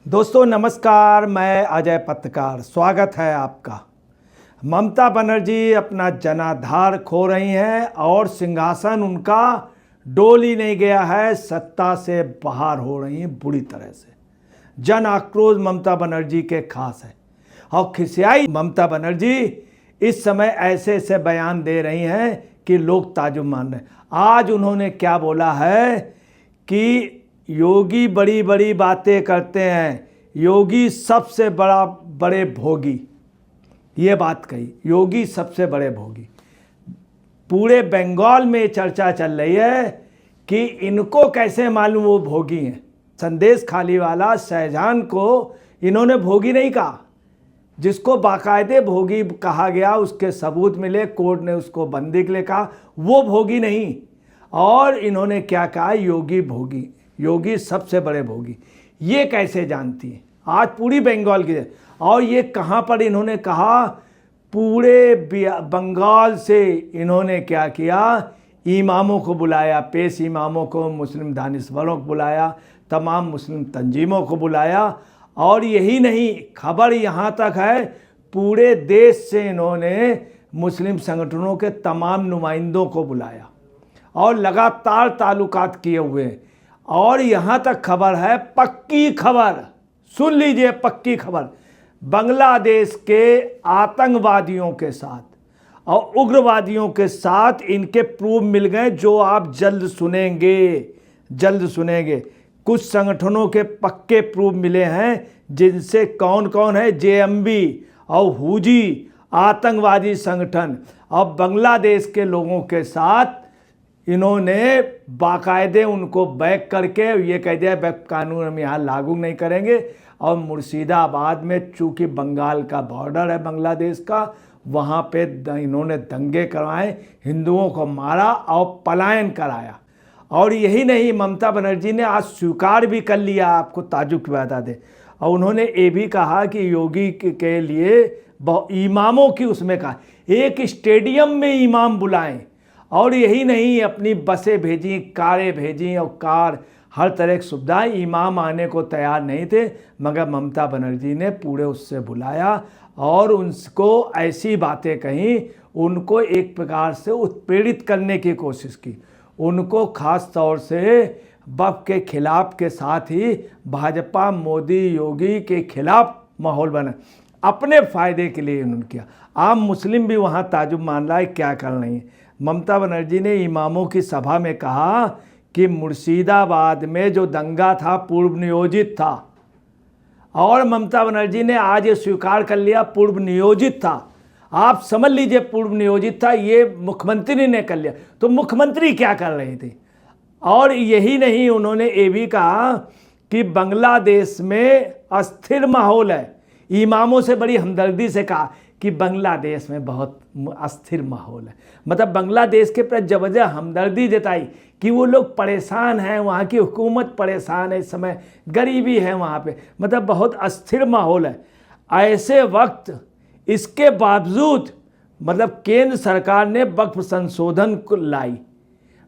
दोस्तों नमस्कार, मैं अजय पत्रकार, स्वागत है आपका। ममता बनर्जी अपना जनाधार खो रही हैं और सिंहासन उनका डोल ही नहीं गया है, सत्ता से बाहर हो रही हैं बुरी तरह से। जन आक्रोश ममता बनर्जी के खास है और खिसियाई ममता बनर्जी इस समय ऐसे ऐसे बयान दे रही हैं कि लोग ताजुब मान रहे हैं। आज उन्होंने क्या बोला है कि योगी बड़ी बड़ी बातें करते हैं, योगी सबसे बड़े भोगी, ये बात कही। योगी सबसे बड़े भोगी। पूरे बंगाल में चर्चा चल रही है कि इनको कैसे मालूम वो भोगी हैं। संदेश खाली वाला शाहजहां को इन्होंने भोगी नहीं कहा, जिसको बाकायदे भोगी कहा गया उसके सबूत मिले, कोर्ट ने उसको बंदी के लिए कहा, वो भोगी नहीं। और इन्होंने क्या कहा, योगी भोगी, योगी सबसे बड़े भोगी। ये कैसे जानती है आज पूरी बंगाल की। और ये कहाँ पर इन्होंने कहा, पूरे बंगाल से इन्होंने क्या किया, इमामों को बुलाया, पेश इमामों को, मुस्लिम दानिशवरों को बुलाया, तमाम मुस्लिम तंजीमों को बुलाया। और यही नहीं, खबर यहाँ तक है पूरे देश से इन्होंने मुस्लिम संगठनों के तमाम नुमाइंदों को बुलाया और लगातार ताल्लुकात किए हुए हैं। और यहाँ तक खबर है, पक्की खबर, सुन लीजिए, पक्की खबर, बांग्लादेश के आतंकवादियों के साथ और उग्रवादियों के साथ इनके प्रूफ मिल गए, जो आप जल्द सुनेंगे। कुछ संगठनों के पक्के प्रूफ मिले हैं, जिनसे कौन कौन है, जेएमबी और हुजी आतंकवादी संगठन और बांग्लादेश के लोगों के साथ इन्होंने बाकायदे उनको बैक करके ये कह दिया बैक कानून हम यहाँ लागू नहीं करेंगे। और मुर्शिदाबाद में, चूँकि बंगाल का बॉर्डर है बांग्लादेश का, वहाँ पे इन्होंने दंगे करवाए, हिंदुओं को मारा और पलायन कराया। और यही नहीं, ममता बनर्जी ने आज स्वीकार भी कर लिया, आपको ताजुब की बता दें। और उन्होंने ये भी कहा कि योगी के लिए इमामों की, उसमें कहा एक स्टेडियम में इमाम बुलाएं। और यही नहीं, अपनी बसें भेजी, कारें भेजी और कार हर तरह की सुविधाएं। इमाम आने को तैयार नहीं थे, मगर ममता बनर्जी ने पूरे उससे बुलाया और उनको ऐसी बातें कहीं, उनको एक प्रकार से उत्पीड़ित करने की कोशिश की। उनको खास तौर से वक्फ के खिलाफ के साथ ही भाजपा मोदी योगी के खिलाफ माहौल बना, अपने फ़ायदे के लिए उन्होंने किया। आम मुस्लिम भी वहाँ ताजुब मान रहा है, क्या कर रही है। ममता बनर्जी ने इमामों की सभा में कहा कि मुर्शिदाबाद में जो दंगा था पूर्व नियोजित था। और ममता बनर्जी ने आज ये स्वीकार कर लिया पूर्व नियोजित था। आप समझ लीजिए, पूर्व नियोजित था, ये मुख्यमंत्री ने कर लिया। तो मुख्यमंत्री क्या कर रहे थे। और यही नहीं, उन्होंने ये भी कहा कि बांग्लादेश में अस्थिर माहौल है। इमामों से बड़ी हमदर्दी से कहा कि बांग्लादेश में बहुत अस्थिर माहौल है। मतलब बांग्लादेश के प्रति जबरदस्त हमदर्दी जताई कि वो लोग परेशान हैं, वहाँ की हुकूमत परेशान है, इस समय गरीबी है वहाँ पे, मतलब बहुत अस्थिर माहौल है। ऐसे वक्त इसके बावजूद मतलब केंद्र सरकार ने वक्फ संशोधन को लाई।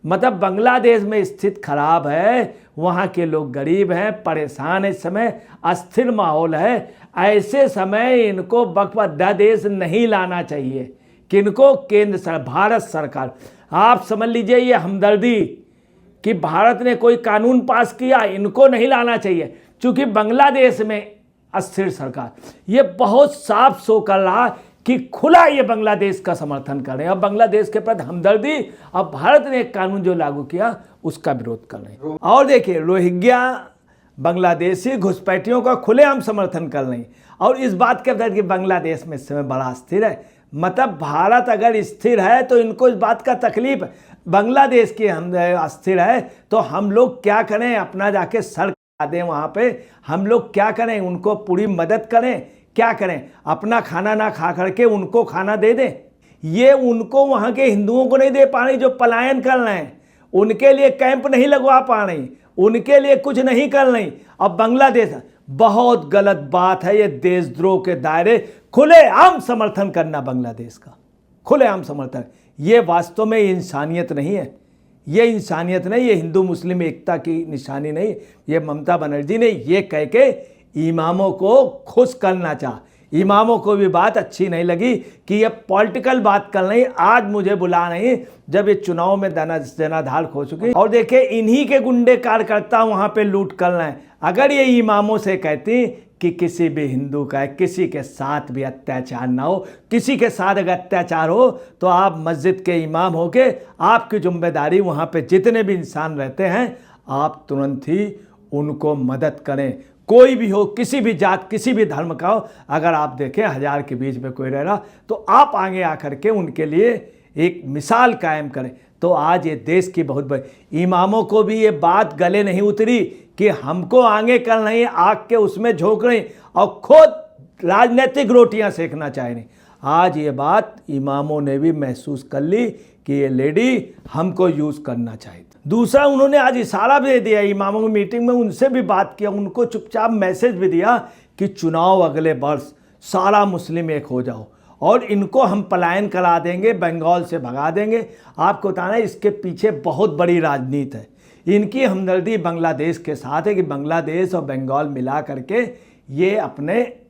मतलब बांग्लादेश में स्थिति खराब है, वहाँ के लोग गरीब हैं, परेशान है, इस समय अस्थिर माहौल है। ऐसे समय इनको वक्फ अध्यादेश नहीं लाना चाहिए। किनको, केंद्र सरकार, भारत सरकार। आप समझ लीजिए, ये हमदर्दी कि भारत ने कोई कानून पास किया, इनको नहीं लाना चाहिए, क्योंकि बांग्लादेश में अस्थिर सरकार। ये बहुत साफ शो कर रहा कि खुला ये बांग्लादेश का समर्थन कर रहे हैं और बांग्लादेश के प्रति हमदर्दी, और भारत ने एक कानून जो लागू किया उसका विरोध कर रहे हैं। और देखिए, रोहिंग्या बांग्लादेशी घुसपैठियों का खुलेआम समर्थन कर रहे हैं। और इस बात के अंदर कि बांग्लादेश में इस समय बड़ा अस्थिर है। मतलब भारत अगर स्थिर है तो इनको इस बात का तकलीफ है, बांग्लादेश की हम अस्थिर है तो हम लोग क्या करें, अपना जाके सर दें वहाँ पे, हम लोग क्या करें, उनको पूरी मदद करें, क्या करें, अपना खाना ना खा करके उनको खाना दे दें। ये उनको, वहाँ के हिंदुओं को नहीं दे पा रही जो पलायन कर रहे हैं, उनके लिए कैंप नहीं लगवा पा रही, उनके लिए कुछ नहीं कर रही। अब बांग्लादेश, बहुत गलत बात है ये, देशद्रोह के दायरे, खुलेआम समर्थन करना बांग्लादेश का, खुलेआम समर्थन। ये वास्तव में इंसानियत नहीं है, ये इंसानियत नहीं, ये हिंदू मुस्लिम एकता की निशानी नहीं। ये ममता बनर्जी ने ये कह के इमामों को खुश करना चाहा। इमामों को भी बात अच्छी नहीं लगी कि ये पॉलिटिकल बात कर रही, आज मुझे बुला नहीं जब ये चुनाव में जनाधार खो चुकी। और देखिए इन्हीं के गुंडे कार्यकर्ता वहाँ पे लूट कर रहे हैं। अगर ये इमामों से कहती कि किसी भी हिंदू का किसी के साथ भी अत्याचार ना हो, किसी के साथ अगर अत्याचार हो तो आप मस्जिद के इमाम होके आपकी जिम्मेदारी वहाँ पे जितने भी इंसान रहते हैं आप तुरंत ही उनको मदद करें। कोई भी हो, किसी भी जात किसी भी धर्म का हो, अगर आप देखें 1000 के बीच में कोई रह रहा तो आप आगे आकर के उनके लिए एक मिसाल कायम करें। तो आज ये देश की बहुत बड़ी, इमामों को भी ये बात गले नहीं उतरी कि हमको आगे कर रही आग के उसमें झोंक रही और खुद राजनीतिक रोटियां सेकना चाह रही। आज ये बात इमामों ने भी महसूस कर ली कि ये लेडी हमको यूज़ करना चाहिए। दूसरा, उन्होंने आज इशारा भी दे दिया, इमामों की मीटिंग में उनसे भी बात किया, उनको चुपचाप मैसेज भी दिया कि चुनाव अगले वर्ष सारा मुस्लिम एक हो जाओ और इनको हम पलायन करा देंगे, बंगाल से भगा देंगे। आपको बताना इसके पीछे बहुत बड़ी राजनीति है। इनकी हमदर्दी बांग्लादेश के साथ है कि बांग्लादेश और बंगाल मिला करके ये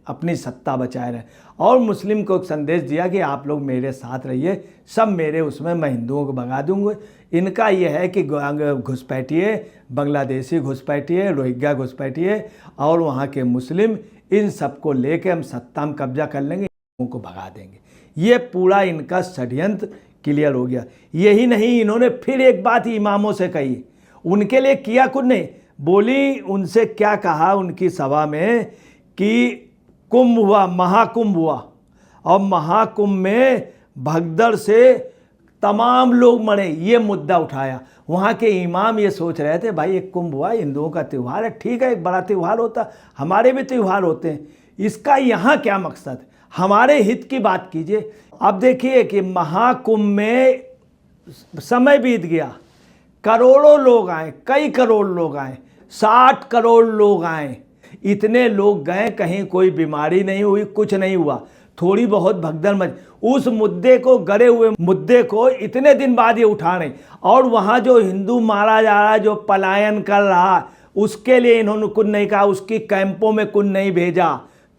अपनी सत्ता बचाए रहे और मुस्लिम को एक संदेश दिया कि आप लोग मेरे साथ रहिए, सब मेरे उसमें, मैं हिंदुओं को भगा दूंगा। इनका यह है कि घुसपैठिए, बांग्लादेशी घुसपैठिए, रोहिंग्या घुसपैठिए और वहाँ के मुस्लिम, इन सबको लेके हम सत्ता में कब्जा कर लेंगे, हिंदुओं को भगा देंगे। ये पूरा इनका षड्यंत्र क्लियर हो गया। यही नहीं, इन्होंने फिर एक बात इमामों से कही, उनके लिए किया कुछ नहीं, बोली उनसे क्या कहा उनकी सभा में कि कुंभ हुआ, महाकुंभ हुआ और महाकुंभ में भगदड़ से तमाम लोग मरे, ये मुद्दा उठाया। वहाँ के इमाम ये सोच रहे थे भाई एक कुंभ हुआ, हिंदुओं का त्यौहार है, ठीक है, एक बड़ा त्यौहार होता, हमारे भी त्यौहार होते हैं, इसका यहाँ क्या मकसद है, हमारे हित की बात कीजिए। अब देखिए कि महाकुंभ में समय बीत गया, करोड़ों लोग आए, कई करोड़ लोग आए, 60 करोड़ लोग आए, इतने लोग गए, कहीं कोई बीमारी नहीं हुई, कुछ नहीं हुआ, थोड़ी बहुत भगदड़ मच, उस मुद्दे को, गड़े हुए मुद्दे को इतने दिन बाद ये उठा रहे। और वहाँ जो हिंदू मारा जा रहा है, जो पलायन कर रहा, उसके लिए इन्होंने कुछ नहीं कहा, उसकी कैंपों में कुछ नहीं भेजा,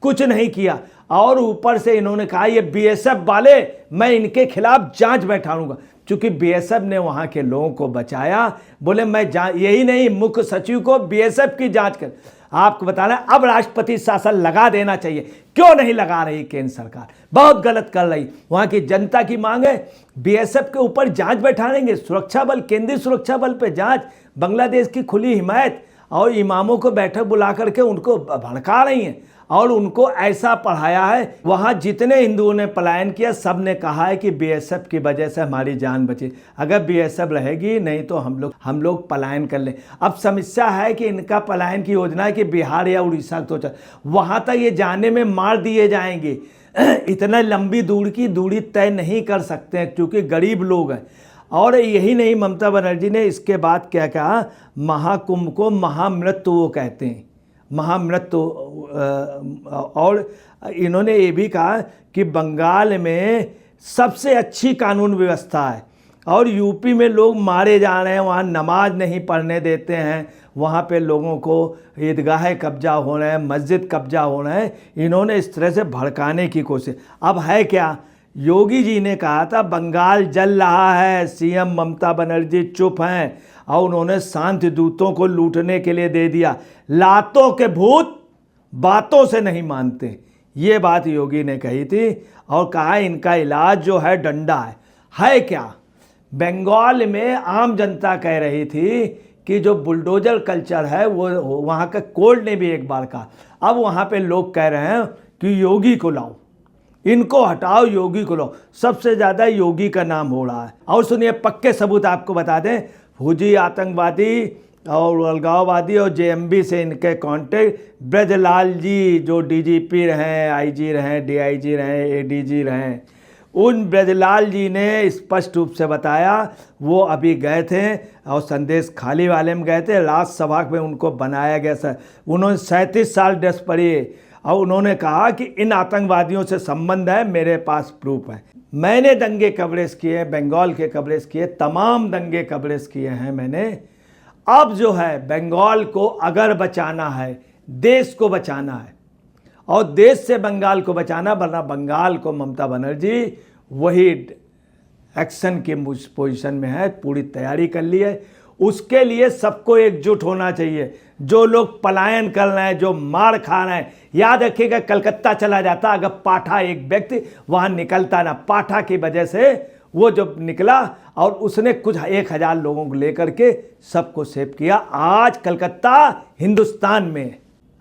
कुछ नहीं किया। और ऊपर से इन्होंने कहा ये बीएसएफ वाले, मैं इनके खिलाफ जांच बैठाऊंगा, क्योंकि बीएसएफ ने वहाँ के लोगों को बचाया। बोले मैं यही नहीं, मुख्य सचिव को बीएसएफ की जांच कर। आपको बताना अब राष्ट्रपति शासन लगा देना चाहिए, क्यों नहीं लगा रही केंद्र सरकार, बहुत गलत कर रही। वहाँ की जनता की मांग है बीएसएफ के ऊपर जांच बैठाएंगे, सुरक्षा बल, केंद्रीय सुरक्षा बल पे जांच, बांग्लादेश की खुली हिमायत, और इमामों को बैठक बुला करके उनको भड़का रही हैं और उनको ऐसा पढ़ाया है। वहाँ जितने हिंदुओं ने पलायन किया सब ने कहा है कि बीएसएफ की वजह से हमारी जान बची, अगर बीएसएफ रहेगी नहीं तो हम लोग पलायन कर लें। अब समस्या है कि इनका पलायन की योजना है कि बिहार या उड़ीसा तो वहाँ तक ये जाने में मार दिए जाएंगे, इतना लंबी दूरी तय नहीं कर सकते हैं क्योंकि गरीब लोग हैं। और यही नहीं, ममता बनर्जी ने इसके बाद क्या कहा, महाकुंभ को महामृत्यु वो कहते हैं, महामृत्यु। और इन्होंने ये भी कहा कि बंगाल में सबसे अच्छी कानून व्यवस्था है और यूपी में लोग मारे जा रहे हैं, वहाँ नमाज नहीं पढ़ने देते हैं, वहाँ पे लोगों को ईदगाह कब्जा हो रहे हैं, मस्जिद कब्जा हो रहे हैं। इन्होंने इस तरह से भड़काने की कोशिश। अब है क्या, योगी जी ने कहा था बंगाल जल रहा है, सीएम ममता बनर्जी चुप हैं और उन्होंने शांति दूतों को लूटने के लिए दे दिया। लातों के भूत बातों से नहीं मानते, ये बात योगी ने कही थी। और कहा इनका इलाज जो है डंडा है क्या। बंगाल में आम जनता कह रही थी कि जो बुलडोजर कल्चर है वो वहाँ का कोर्ट ने भी एक बार कहा, अब वहाँ पे लोग कह रहे हैं कि योगी को लाओ, इनको हटाओ, योगी को लो। सबसे ज़्यादा योगी का नाम हो रहा है। और सुनिए पक्के सबूत आपको बता दें, फौजी आतंकवादी और अलगाववादी और जेएमबी से इनके कांटेक्ट, ब्रजलाल जी जो डीजीपी रहे, आईजी रहे, डीआईजी रहे, एडीजी रहे, उन ब्रजलाल जी ने स्पष्ट रूप से बताया, वो अभी गए थे और संदेश खाली वाले में गए थे, राज्यसभा में उनको बनाया गया सर, उन्होंने 37 साल ड्रेस पढ़ी और उन्होंने कहा कि इन आतंकवादियों से संबंध है, मेरे पास प्रूफ है। मैंने दंगे कवरेज किए, बंगाल के कवरेज किए, तमाम दंगे कवरेज किए हैं मैंने। अब जो है बंगाल को अगर बचाना है, देश को बचाना है और देश से बंगाल को बचाना, वरना बंगाल को ममता बनर्जी वही एक्शन की पोजीशन में है, पूरी तैयारी कर ली है। उसके लिए सबको एकजुट होना चाहिए। जो लोग पलायन कर रहे हैं, जो मार खा रहे हैं, याद रखिएगा कलकत्ता चला जाता अगर पाठा एक व्यक्ति वहाँ निकलता ना, पाठा की वजह से वो जब निकला और उसने कुछ 1000 लोगों को लेकर के सबको सेव किया। आज कलकत्ता हिंदुस्तान में,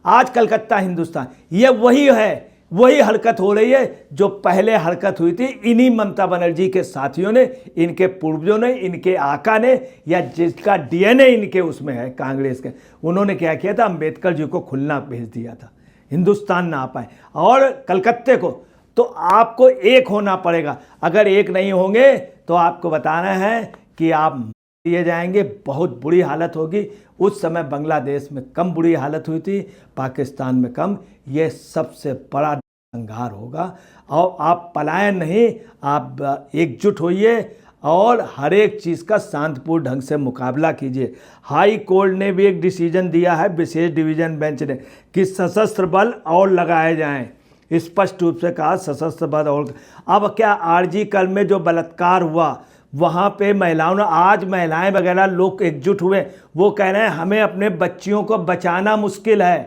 आज कलकत्ता हिंदुस्तान, ये वही है, वही हरकत हो रही है जो पहले हरकत हुई थी इन्हीं ममता बनर्जी के साथियों ने, इनके पूर्वजों ने, इनके आका ने, या जिसका डीएनए इनके उसमें है कांग्रेस के। उन्होंने क्या किया था, अंबेडकर जी को खुलना भेज दिया था, हिंदुस्तान ना आ पाए। और कलकत्ते को तो आपको एक होना पड़ेगा। अगर एक नहीं होंगे तो आपको बताना है कि आप दिए जाएंगे, बहुत बुरी हालत होगी। उस समय बांग्लादेश में कम बुरी हालत हुई थी, पाकिस्तान में कम। ये सबसे बड़ा संघार होगा। और आप पलायन नहीं, आप एकजुट होइए और हर एक चीज़ का शांतिपूर्ण ढंग से मुकाबला कीजिए। हाई कोर्ट ने भी एक डिसीजन दिया है, विशेष डिवीज़न बेंच ने, कि सशस्त्र बल और लगाए जाएं। स्पष्ट रूप से कहा सशस्त्र बल और। अब क्या आरजी कल में जो बलात्कार हुआ वहाँ पे महिलाओं ने, आज महिलाएं वगैरह लोग एकजुट हुए, वो कह रहे हैं हमें अपने बच्चियों को बचाना मुश्किल है।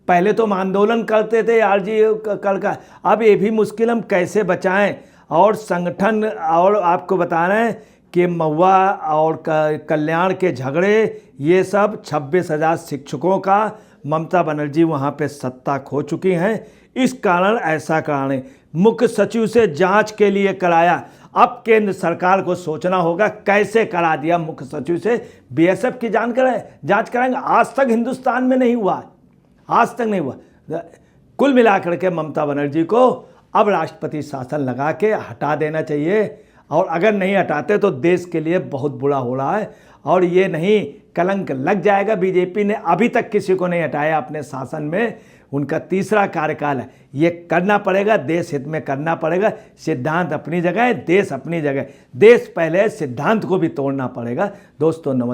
पहले तो हम आंदोलन करते थे आरजी कल का, अब ये भी मुश्किल, हम कैसे बचाएं। और संगठन, और आपको बता रहे हैं कि महुआ और कल्याण के झगड़े, ये सब 26,000 शिक्षकों का ममता बनर्जी वहाँ पे सत्ता खो चुकी हैं। इस कारण ऐसा कारण मुख्य सचिव से जांच के लिए कराया। अब केंद्र सरकार को सोचना होगा कैसे करा दिया मुख्य सचिव से, बीएसएफ की जांच कराएंगे। आज तक हिंदुस्तान में नहीं हुआ, आज तक नहीं हुआ। कुल मिलाकर के ममता बनर्जी को अब राष्ट्रपति शासन लगा के हटा देना चाहिए, और अगर नहीं हटाते तो देश के लिए बहुत बुरा हो रहा है। और ये नहीं, कलंक लग जाएगा। बीजेपी ने अभी तक किसी को नहीं हटाया अपने शासन में, उनका तीसरा कार्यकाल है। ये करना पड़ेगा, देश हित में करना पड़ेगा। सिद्धांत अपनी जगह है, देश अपनी जगह। देश पहले, सिद्धांत को भी तोड़ना पड़ेगा। दोस्तों नमस्कार।